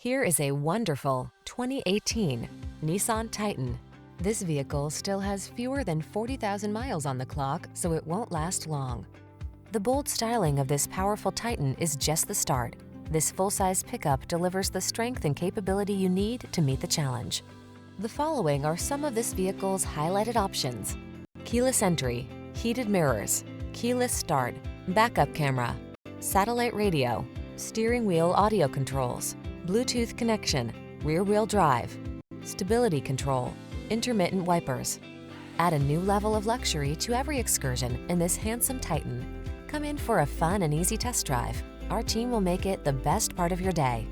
Here is a wonderful 2018 Nissan Titan. This vehicle still has fewer than 40,000 miles on the clock, so it won't last long. The bold styling of this powerful Titan is just the start. This full-size pickup delivers the strength and capability you need to meet the challenge. The following are some of this vehicle's highlighted options: keyless entry, heated mirrors, keyless start, backup camera, satellite radio, steering wheel audio controls, Bluetooth connection, rear-wheel drive, stability control, intermittent wipers. Add a new level of luxury to every excursion in this handsome Titan. Come in for a fun and easy test drive. Our team will make it the best part of your day.